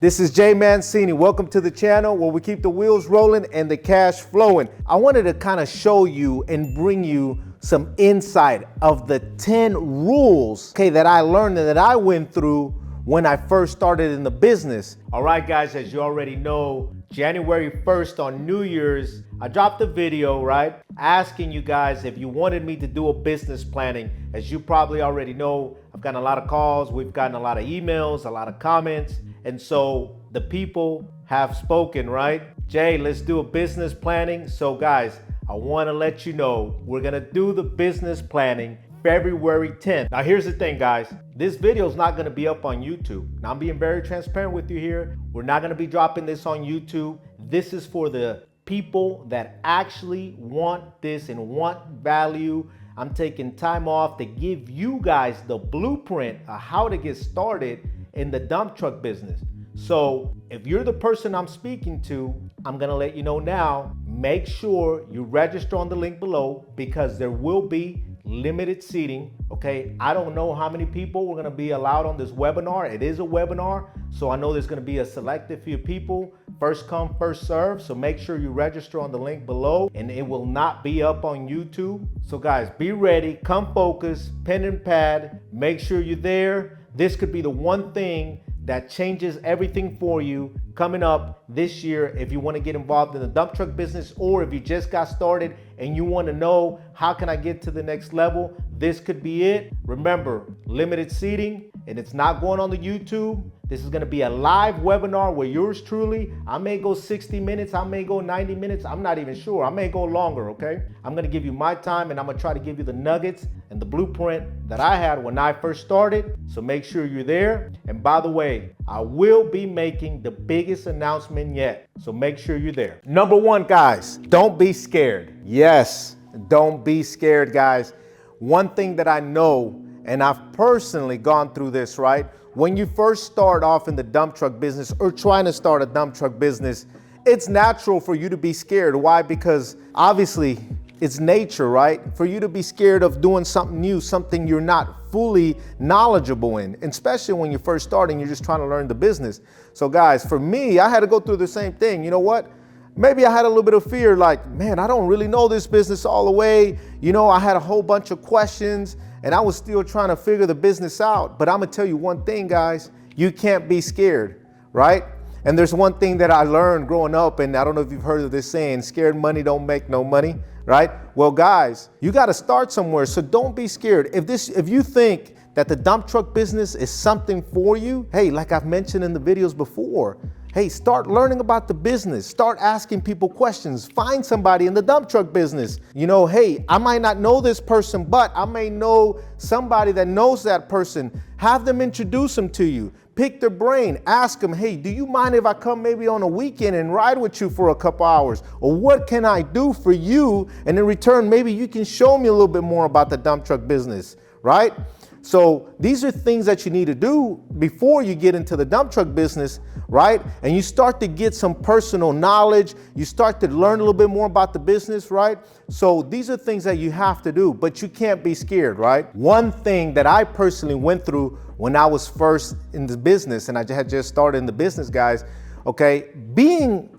This is Jay Mancini. Welcome to the channel where we keep the wheels rolling and the cash flowing. I wanted to kind of show you and bring you some insight of the 10 rules, that I learned and that I went through when I first started in the business. All right, guys, as you already know, January 1st on New Year's, I dropped a video, right, asking you guys if you wanted me to do a business planning. As you probably already know, I've gotten a lot of calls, we've gotten a lot of emails, a lot of comments, and so the people have spoken, right? Jay, let's do a business planning. So guys, I want to let you know we're going to do the business planning February 10th. Now here's the thing, guys. This video is not going to be up on YouTube. Now I'm being very transparent with you here. We're not going to be dropping this on YouTube. This is for the people that actually want this and want value. I'm taking time off to give you guys the blueprint of how to get started in the dump truck business. So if you're the person I'm speaking to, I'm gonna let you know now, make sure you register on the link below because there will be limited seating, okay? I don't know how many people we're gonna be allowed on this webinar. It is a webinar, so I know there's gonna be a selected few people. First come, first serve, so make sure you register on the link below and it will not be up on YouTube. So guys, be ready, come focus, pen and pad, make sure you're there. This could be the one thing that changes everything for you coming up this year if you want to get involved in the dump truck business, or if you just got started and you want to know how can I get to the next level, this could be it. Remember, limited seating, and it's not going on the YouTube. This is going to be a live webinar where yours truly, I may go 60 minutes, I may go 90 minutes, I'm not even sure. I may go longer, okay? I'm going to give you my time and I'm going to try to give you the nuggets and the blueprint that I had when I first started. So make sure you're there. And by the way, I will be making the biggest announcement yet. So make sure you're there. Number one, guys, don't be scared. Yes, don't be scared, guys. One thing that I know, and I've personally gone through this, right? When you first start off in the dump truck business or trying to start a dump truck business, it's natural for you to be scared. Why? Because obviously it's nature, right? For you to be scared of doing something new, something you're not fully knowledgeable in, especially when you're first starting, you're just trying to learn the business. So guys, for me, I had to go through the same thing. You know what? Maybe I had a little bit of fear, like, man, I don't really know this business all the way. You know, I had a whole bunch of questions and I was still trying to figure the business out. But I'm gonna tell you one thing, guys, you can't be scared, right? And there's one thing that I learned growing up, and I don't know if you've heard of this saying, scared money don't make no money, right? Well, guys, you gotta start somewhere, so don't be scared. If you think that the dump truck business is something for you, hey, like I've mentioned in the videos before, hey, start learning about the business. Start asking people questions. Find somebody in the dump truck business. You know, hey, I might not know this person, but I may know somebody that knows that person. Have them introduce them to you. Pick their brain. Ask them, hey, do you mind if I come maybe on a weekend and ride with you for a couple hours? Or what can I do for you? And in return, maybe you can show me a little bit more about the dump truck business, right? So these are things that you need to do before you get into the dump truck business, right? And you start to get some personal knowledge. You start to learn a little bit more about the business, right? So these are things that you have to do, but you can't be scared, right? One thing that I personally went through when I was first in the business, and I had just started in the business, guys, okay,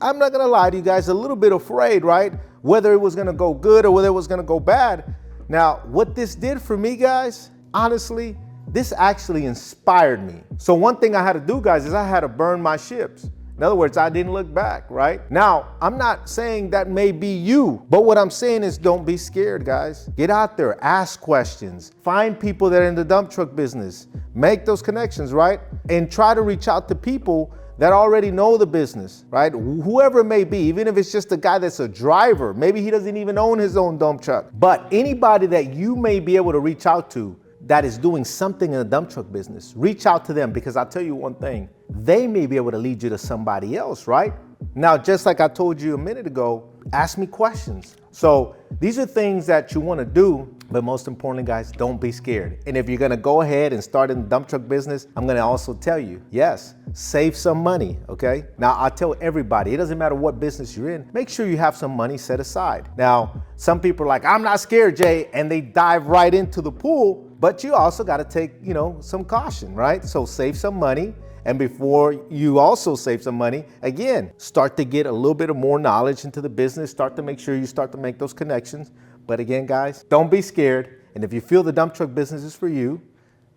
I'm not gonna lie to you guys, a little bit afraid, right? Whether it was gonna go good or whether it was gonna go bad. Now, what this did for me, guys, honestly, this actually inspired me. So one thing I had to do, guys, is I had to burn my ships. In other words, I didn't look back, right? Now, I'm not saying that may be you, but what I'm saying is don't be scared, guys. Get out there, ask questions, find people that are in the dump truck business, make those connections, right? And try to reach out to people that already know the business, right? Whoever it may be, even if it's just a guy that's a driver, maybe he doesn't even own his own dump truck, but anybody that you may be able to reach out to that is doing something in the dump truck business, reach out to them, because I'll tell you one thing, they may be able to lead you to somebody else, right? Now, just like I told you a minute ago, ask me questions. So these are things that you want to do, but most importantly, guys, don't be scared. And if you're going to go ahead and start in the dump truck business, I'm going to also tell you, yes, save some money, okay? Now, I tell everybody, it doesn't matter what business you're in, make sure you have some money set aside. Now, some people are like, I'm not scared, Jay, and they dive right into the pool, but you also got to take, some caution, right? So save some money And before you also save some money, again, start to get a little bit of more knowledge into the business, start to make sure you start to make those connections. But again, guys, don't be scared. And if you feel the dump truck business is for you,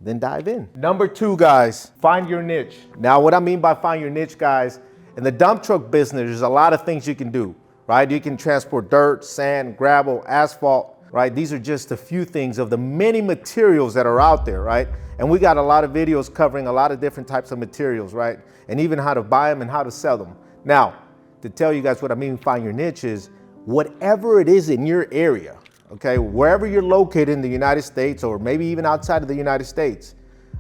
then dive in. Number 2, guys, find your niche. Now, what I mean by find your niche, guys, in the dump truck business, there's a lot of things you can do, right? You can transport dirt, sand, gravel, asphalt, right? These are just a few things of the many materials that are out there, right? And we got a lot of videos covering a lot of different types of materials, right? And even how to buy them and how to sell them. Now, to tell you guys what I mean find your niche is whatever it is in your area, okay? Wherever you're located in the United States or maybe even outside of the United States,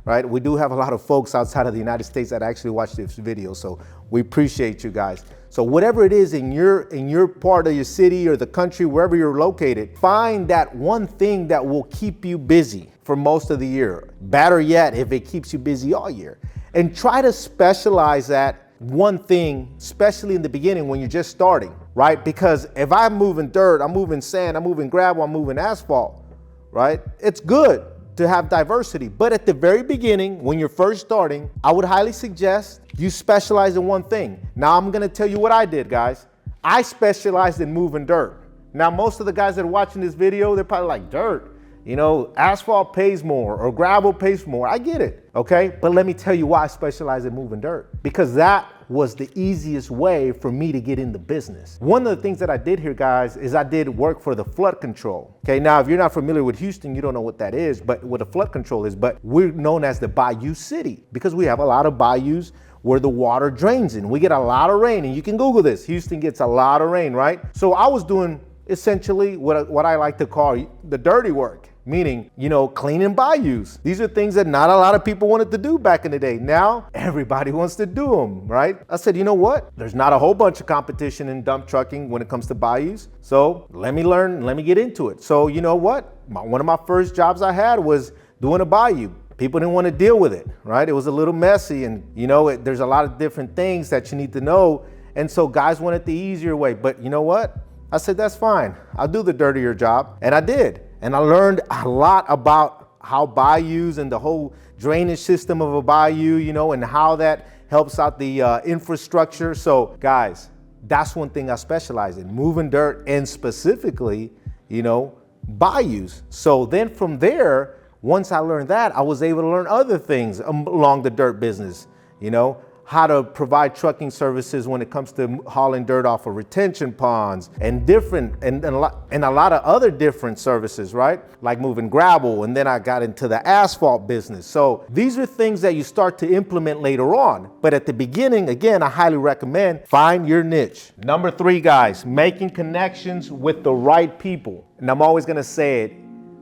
right? We do have a lot of folks outside of the United States that actually watch this video, so we appreciate you guys. So whatever it is in your part of your city or the country, wherever you're located, find that one thing that will keep you busy for most of the year. Better yet, if it keeps you busy all year. And try to specialize that one thing, especially in the beginning when you're just starting, right? Because if I'm moving dirt, I'm moving sand, I'm moving gravel, I'm moving asphalt, right? It's good to have diversity. But at the very beginning, when you're first starting, I would highly suggest you specialize in one thing. Now I'm gonna tell you what I did, guys. I specialized in moving dirt. Now, most of the guys that are watching this video, they're probably like, dirt? You know, asphalt pays more or gravel pays more. I get it, okay? But let me tell you why I specialize in moving dirt. Because that was the easiest way for me to get in the business. One of the things that I did here, guys, is I did work for the flood control. Okay, now if you're not familiar with Houston, you don't know what that is, but what a flood control is, but we're known as the Bayou City because we have a lot of bayous where the water drains in. We get a lot of rain, and you can Google this. Houston gets a lot of rain, right? So I was doing essentially what I like to call the dirty work. Meaning, you know, cleaning bayous. These are things that not a lot of people wanted to do back in the day. Now, everybody wants to do them, right? I said, you know what? There's not a whole bunch of competition in dump trucking when it comes to bayous. So let me learn, let me get into it. So you know what? One of my first jobs I had was doing a bayou. People didn't want to deal with it, right? It was a little messy and, you know, there's a lot of different things that you need to know. And so guys wanted the easier way. But you know what? I said, that's fine. I'll do the dirtier job. And I did. And I learned a lot about how bayous and the whole drainage system of a bayou, you know, and how that helps out the infrastructure. So guys, that's one thing I specialize in, moving dirt and specifically, you know, bayous. So then from there, once I learned that, I was able to learn other things along the dirt business, you know, how to provide trucking services when it comes to hauling dirt off of retention ponds and a lot of other different services, right? Like moving gravel, and then I got into the asphalt business. So these are things that you start to implement later on. But at the beginning, again, I highly recommend find your niche. Number 3, guys, making connections with the right people. And I'm always gonna say it,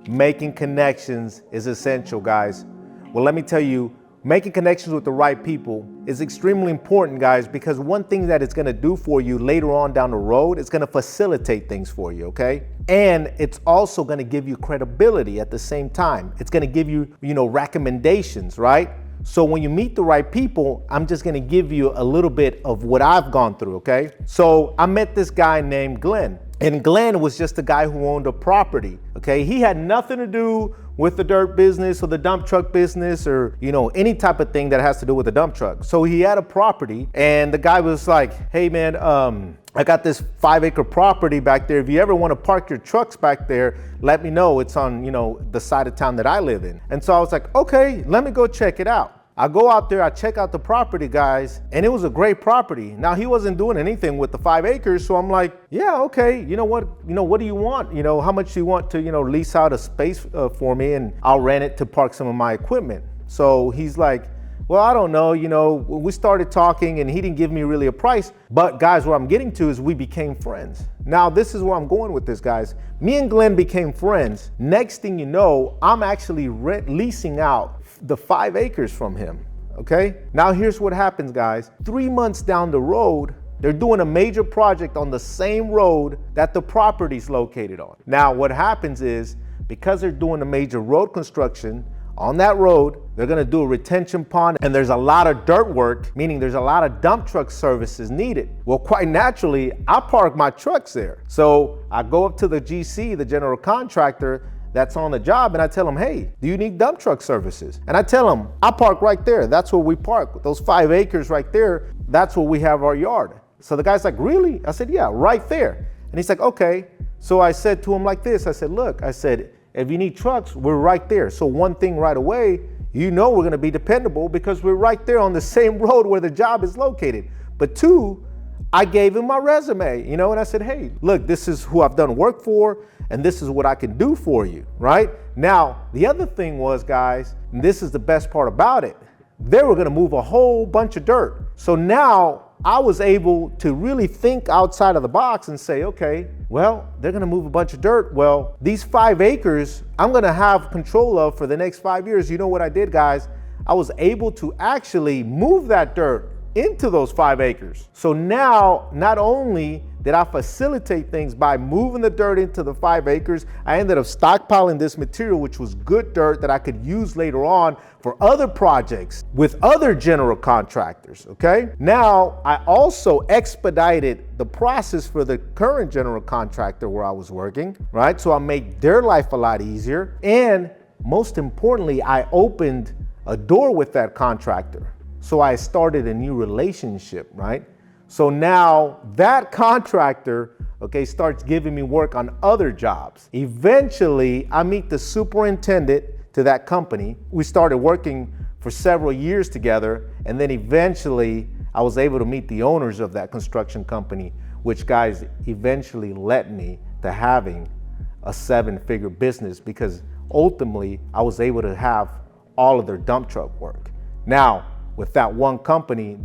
making connections is essential, guys. Well, let me tell you, making connections with the right people is extremely important, guys, because one thing that it's gonna do for you later on down the road, it's gonna facilitate things for you, okay? And it's also gonna give you credibility at the same time. It's gonna give you, you know, recommendations, right? So when you meet the right people, I'm just gonna give you a little bit of what I've gone through, okay? So I met this guy named Glenn. And Glenn was just a guy who owned a property, okay? He had nothing to do with the dirt business or the dump truck business or, you know, any type of thing that has to do with the dump truck. So he had a property and the guy was like, hey man, I got this 5-acre property back there. If you ever want to park your trucks back there, let me know. It's on, you know, the side of town that I live in. And so I was like, okay, let me go check it out. I go out there, I check out the property, guys, and it was a great property. Now he wasn't doing anything with the 5 acres, so I'm like, yeah, okay, you know what do you want? You know, how much do you want to, you know, lease out a space for me and I'll rent it to park some of my equipment. So he's like, well, I don't know, you know, we started talking and he didn't give me really a price, but guys, what I'm getting to is we became friends. Now, this is where I'm going with this, guys. Me and Glenn became friends. Next thing you know, I'm actually leasing out the 5 acres from him, okay? Now here's what happens, guys. 3 months down the road, they're doing a major project on the same road that the property's located on. Now what happens is, because they're doing a major road construction on that road, they're gonna do a retention pond and there's a lot of dirt work, meaning there's a lot of dump truck services needed. Well, quite naturally, I park my trucks there. So I go up to the GC, the general contractor, that's on the job and I tell them, hey, do you need dump truck services? And I tell them, I park right there. That's where we park. Those 5 acres right there, that's where we have our yard. So the guy's like, really? I said, yeah, right there. And he's like, okay. So I said to him like this, I said, look, I said, if you need trucks, we're right there. So one thing right away, you know we're gonna be dependable because we're right there on the same road where the job is located. But two, I gave him my resume, and I said, hey, look, this is who I've done work for, and this is what I can do for you, right? Now, the other thing was, guys, and this is the best part about it, they were gonna move a whole bunch of dirt. So now I was able to really think outside of the box and say, okay, well, they're gonna move a bunch of dirt. Well, these 5 acres, I'm gonna have control of for the next 5 years. You know what I did, guys? I was able to actually move that dirt into those 5 acres. So now, not only did I facilitate things by moving the dirt into the 5 acres, I ended up stockpiling this material, which was good dirt that I could use later on for other projects with other general contractors, okay? Now, I also expedited the process for the current general contractor where I was working, right? So I made their life a lot easier. And most importantly, I opened a door with that contractor. So I started a new relationship, right? So now that contractor, okay, starts giving me work on other jobs. Eventually, I meet the superintendent to that company. We started working for several years together, and then eventually I was able to meet the owners of that construction company, which guys eventually led me to having a 7-figure business because ultimately I was able to have all of their dump truck work. Now, with that one company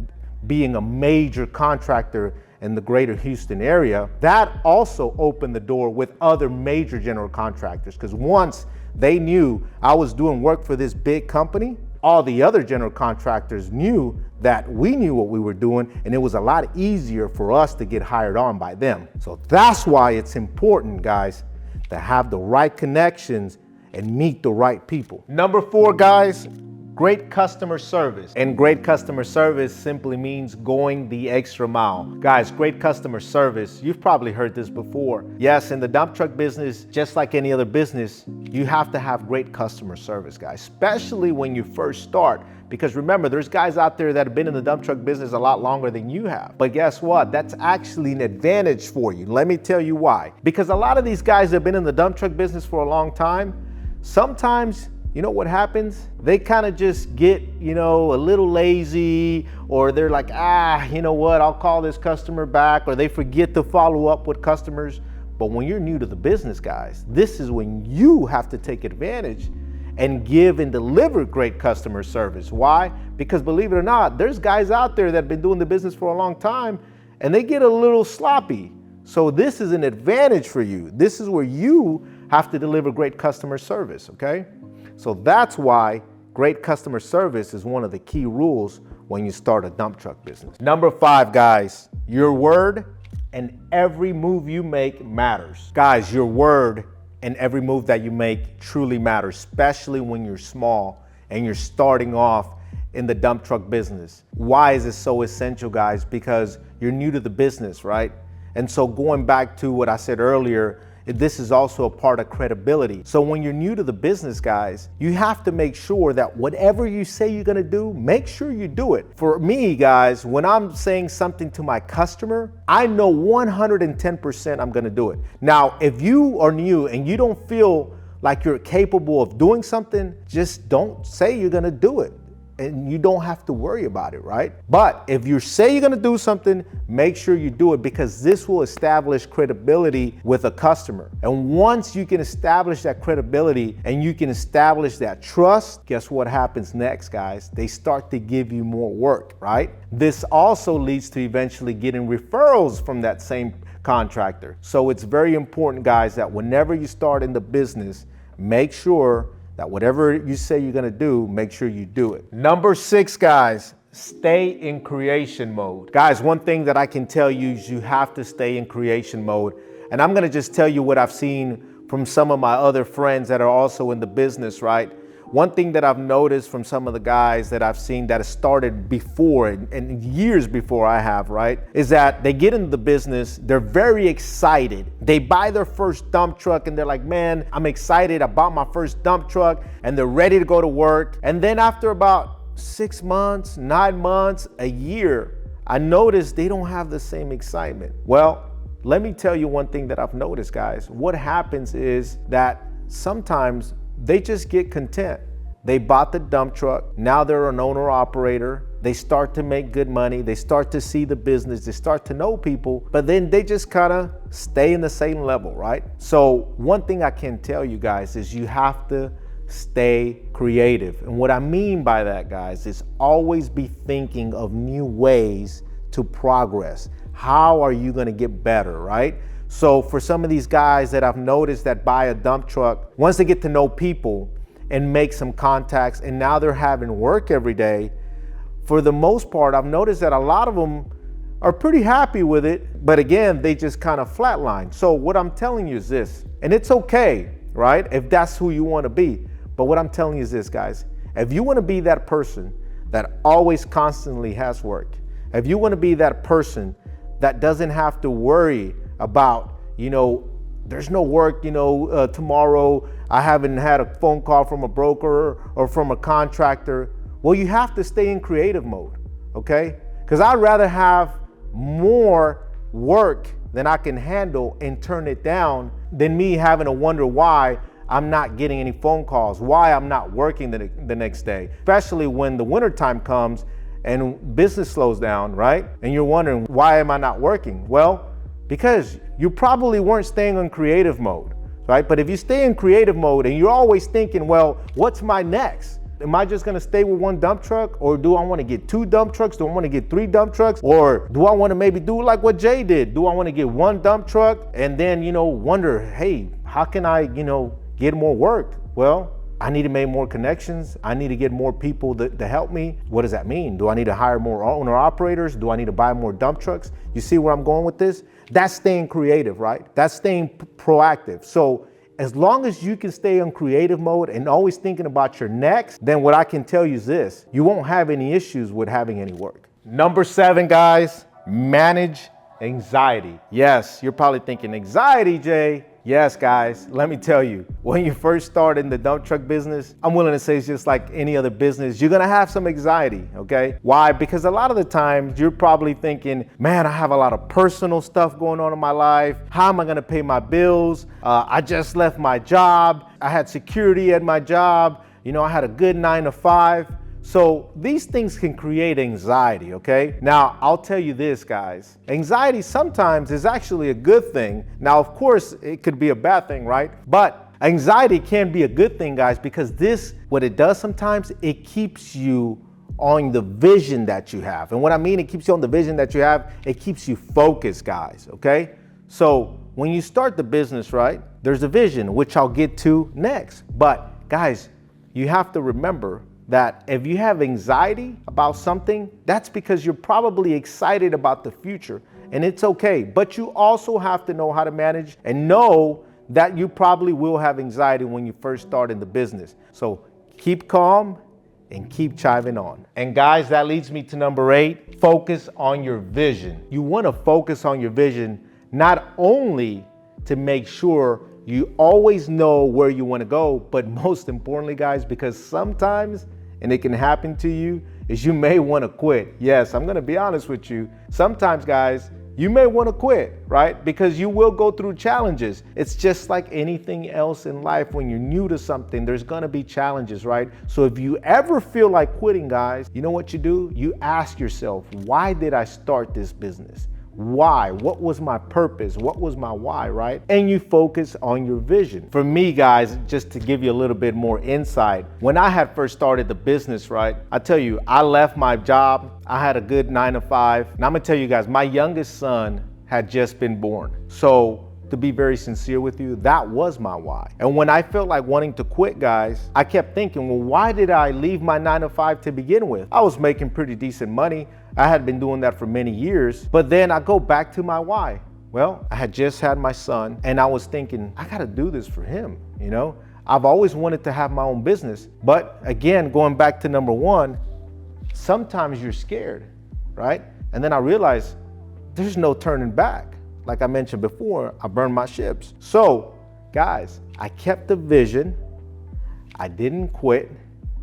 being a major contractor in the greater Houston area, that also opened the door with other major general contractors, because once they knew I was doing work for this big company, all the other general contractors knew that we knew what we were doing, and it was a lot easier for us to get hired on by them. So that's why it's important, guys, to have the right connections and meet the right people. Number 4, guys, great customer service. And great customer service simply means going the extra mile. Guys, great customer service, you've probably heard this before. Yes, in the dump truck business, just like any other business, you have to have great customer service, guys, especially when you first start. Because remember, there's guys out there that have been in the dump truck business a lot longer than you have. But guess what? That's actually an advantage for you. Let me tell you why. Because a lot of these guys that have been in the dump truck business for a long time, sometimes, you know what happens? They kind of just get, a little lazy, or they're like, you know what, I'll call this customer back, or they forget to follow up with customers. But when you're new to the business, guys, this is when you have to take advantage and give and deliver great customer service. Why? Because believe it or not, there's guys out there that have been doing the business for a long time and they get a little sloppy. So this is an advantage for you. This is where you have to deliver great customer service, okay? So that's why great customer service is one of the key rules when you start a dump truck business. Number 5, guys, your word and every move you make matters. Guys, your word and every move that you make truly matters, especially when you're small and you're starting off in the dump truck business. Why is it so essential, guys? Because you're new to the business, right? And so going back to what I said earlier, this is also a part of credibility. So when you're new to the business, guys, you have to make sure that whatever you say you're gonna do, make sure you do it. For me, guys, when I'm saying something to my customer, I know 110% I'm gonna do it. Now, if you are new and you don't feel like you're capable of doing something, just don't say you're gonna do it. And you don't have to worry about it, right? But if you say you're gonna do something, make sure you do it, because this will establish credibility with a customer. And once you can establish that credibility and you can establish that trust, guess what happens next, guys? They start to give you more work, right? This also leads to eventually getting referrals from that same contractor. So it's very important, guys, that whenever you start in the business, make sure that whatever you say you're gonna do, make sure you do it. Number 6, guys, stay in creation mode. Guys, one thing that I can tell you is you have to stay in creation mode. And I'm gonna just tell you what I've seen from some of my other friends that are also in the business, right? one thing that I've noticed from some of the guys that I've seen that have started before and years before I have, right, is that they get into the business, they're very excited. They buy their first dump truck and they're like, man, I'm excited, I bought my first dump truck, and they're ready to go to work. And then after about 6 months, 9 months, a year, I noticed they don't have the same excitement. Well, let me tell you one thing that I've noticed, guys. What happens is that sometimes they just get content. They bought the dump truck. Now they're an owner operator. They start to make good money. They start to see the business. They start to know people, but then they just kind of stay in the same level, right? So one thing I can tell you guys is you have to stay creative. And what I mean by that, guys, is always be thinking of new ways to progress. How are you going to get better, right? So for some of these guys that I've noticed that buy a dump truck, once they get to know people and make some contacts, and now they're having work every day, for the most part, I've noticed that a lot of them are pretty happy with it, but again, they just kind of flatline. So what I'm telling you is this, and it's okay, right, if that's who you want to be. But what I'm telling you is this, guys, if you want to be that person that always constantly has work, if you want to be that person that doesn't have to worry about, there's no work, tomorrow I haven't had a phone call from a broker or from a contractor, well, you have to stay in creative mode, okay? Because I'd rather have more work than I can handle and turn it down than me having to wonder why I'm not getting any phone calls, why I'm not working the next day, especially when the wintertime comes and business slows down, right? And you're wondering, why am I not working? Well, because you probably weren't staying in creative mode, right? But if you stay in creative mode and you're always thinking, well, what's my next? Am I just gonna stay with one dump truck? Or do I wanna get 2 dump trucks? Do I wanna get 3 dump trucks? Or do I wanna maybe do like what Jay did? Do I wanna get 1 dump truck and then, wonder, hey, how can I, get more work? Well, I need to make more connections. I need to get more people to help me. What does that mean? Do I need to hire more owner operators? Do I need to buy more dump trucks? You see where I'm going with this? That's staying creative, right? That's staying proactive. So as long as you can stay in creative mode and always thinking about your next, then what I can tell you is this, you won't have any issues with having any work. Number 7, guys, manage anxiety. Yes, you're probably thinking, anxiety, Jay? Yes, guys, let me tell you, when you first start in the dump truck business, I'm willing to say it's just like any other business, you're gonna have some anxiety, okay? Why? Because a lot of the times you're probably thinking, man, I have a lot of personal stuff going on in my life. How am I gonna pay my bills? I just left my job. I had security at my job. I had a good 9 to 5. So these things can create anxiety, okay? Now, I'll tell you this, guys. Anxiety sometimes is actually a good thing. Now, of course, it could be a bad thing, right? But anxiety can be a good thing, guys, because what it does sometimes, it keeps you on the vision that you have. And what I mean, it keeps you on the vision that you have, it keeps you focused, guys, okay? So when you start the business, right, there's a vision, which I'll get to next. But guys, you have to remember that if you have anxiety about something, that's because you're probably excited about the future, and it's okay. But you also have to know how to manage and know that you probably will have anxiety when you first start in the business. So keep calm and keep chiving on. And guys, that leads me to number 8, focus on your vision. You want to focus on your vision, not only to make sure you always know where you want to go, but most importantly, guys, because sometimes, and it can happen to you, is you may want to quit. Yes, I'm going to be honest with you. Sometimes, guys, you may want to quit, right? Because you will go through challenges. It's just like anything else in life. When you're new to something, there's going to be challenges, right? So if you ever feel like quitting, guys, you know what you do? You ask yourself, why did I start this business? Why? What was my purpose? What was my why, right? And you focus on your vision. For me, guys, just to give you a little bit more insight, when I had first started the business, right, I tell you, I left my job. I had a good 9 to 5. And I'm gonna tell you guys, my youngest son had just been born. So to be very sincere with you, that was my why. And when I felt like wanting to quit, guys, I kept thinking, well, why did I leave my 9 to 5 to begin with? I was making pretty decent money. I had been doing that for many years, but then I go back to my why. Well, I had just had my son and I was thinking, I gotta do this for him, I've always wanted to have my own business. But again, going back to number one, sometimes you're scared, right? And then I realized there's no turning back. Like I mentioned before, I burned my ships. So guys, I kept the vision, I didn't quit,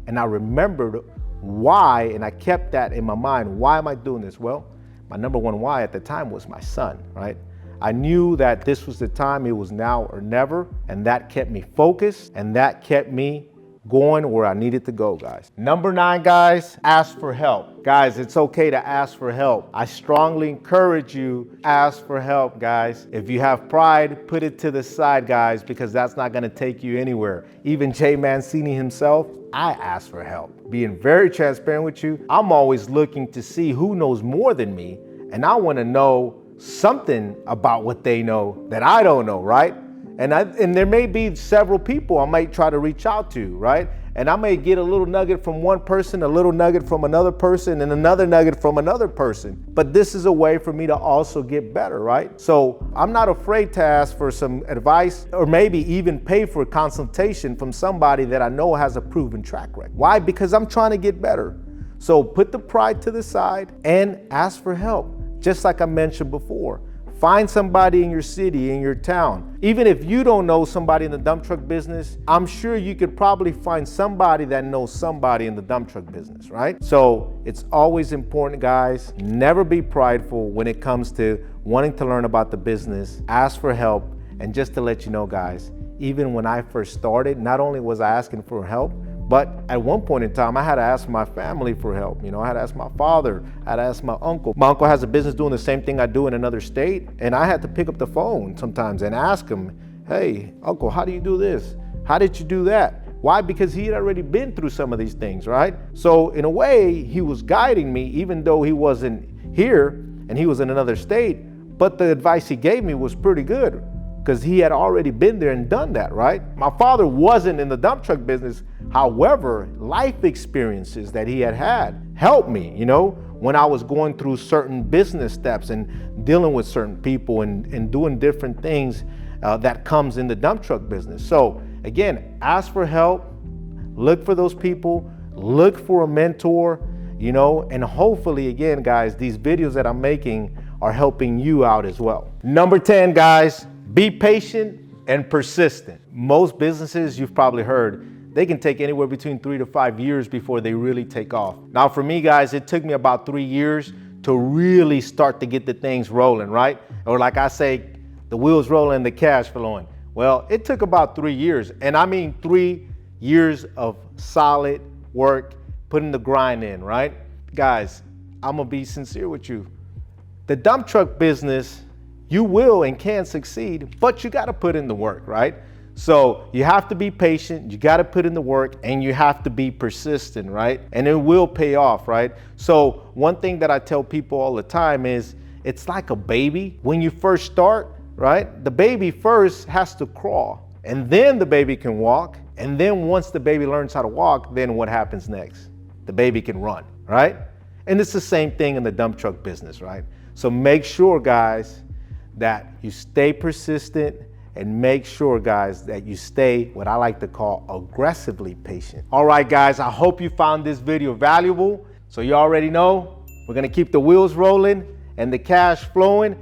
and I remembered why, and I kept that in my mind. Why am I doing this? Well, my number one why at the time was my son, right? I knew that this was the time, it was now or never, and that kept me focused, and that kept me going where I needed to go, guys. Number 9, guys, ask for help. Guys, it's okay to ask for help. I strongly encourage you, ask for help, guys. If you have pride, put it to the side, guys, because that's not gonna take you anywhere. Even Jay Mancini himself, I ask for help. Being very transparent with you, I'm always looking to see who knows more than me, and I wanna know something about what they know that I don't know, right? And there may be several people I might try to reach out to, right? And I may get a little nugget from one person, a little nugget from another person, and another nugget from another person. But this is a way for me to also get better, right? So I'm not afraid to ask for some advice, or maybe even pay for a consultation from somebody that I know has a proven track record. Why? Because I'm trying to get better. So put the pride to the side and ask for help. Just like I mentioned before, find somebody in your city, in your town. Even if you don't know somebody in the dump truck business, I'm sure you could probably find somebody that knows somebody in the dump truck business, right? So it's always important, guys, never be prideful when it comes to wanting to learn about the business. Ask for help. And just to let you know, guys, even when I first started, not only was I asking for help, but at one point in time, I had to ask my family for help. You know, I had to ask my father, I had to ask my uncle. My uncle has a business doing the same thing I do in another state, and I had to pick up the phone sometimes and ask him, hey, uncle, how do you do this? How did you do that? Why? Because he had already been through some of these things, right? So in a way, he was guiding me, even though he wasn't here and he was in another state, but the advice he gave me was pretty good because he had already been there and done that, right? My father wasn't in the dump truck business. However, life experiences that he had helped me, you know, when I was going through certain business steps and dealing with certain people and doing different things that comes in the dump truck business. So again, ask for help, look for those people, look for a mentor, you know, and hopefully, again, guys, these videos that I'm making are helping you out as well. Number 10, guys, be patient and persistent. Most businesses, you've probably heard, they can take anywhere between 3 to 5 years before they really take off. Now for me, guys, it took me about 3 years to really start to get the things rolling, right? Or like I say, the wheels rolling, the cash flowing. Well, it took about 3 years. And I mean 3 years of solid work, putting the grind in, right? Guys, I'm gonna be sincere with you. The dump truck business, you will and can succeed, but you gotta put in the work, right? So you have to be patient, you gotta put in the work, and you have to be persistent, right? And it will pay off, right? So one thing that I tell people all the time is, it's like a baby. When you first start, right? The baby first has to crawl, and then the baby can walk. And then once the baby learns how to walk, then what happens next? The baby can run, right? And it's the same thing in the dump truck business, right? So make sure, guys, that you stay persistent, and make sure, guys, that you stay what I like to call aggressively patient. All right, guys, I hope you found this video valuable. So you already know, we're gonna keep the wheels rolling and the cash flowing.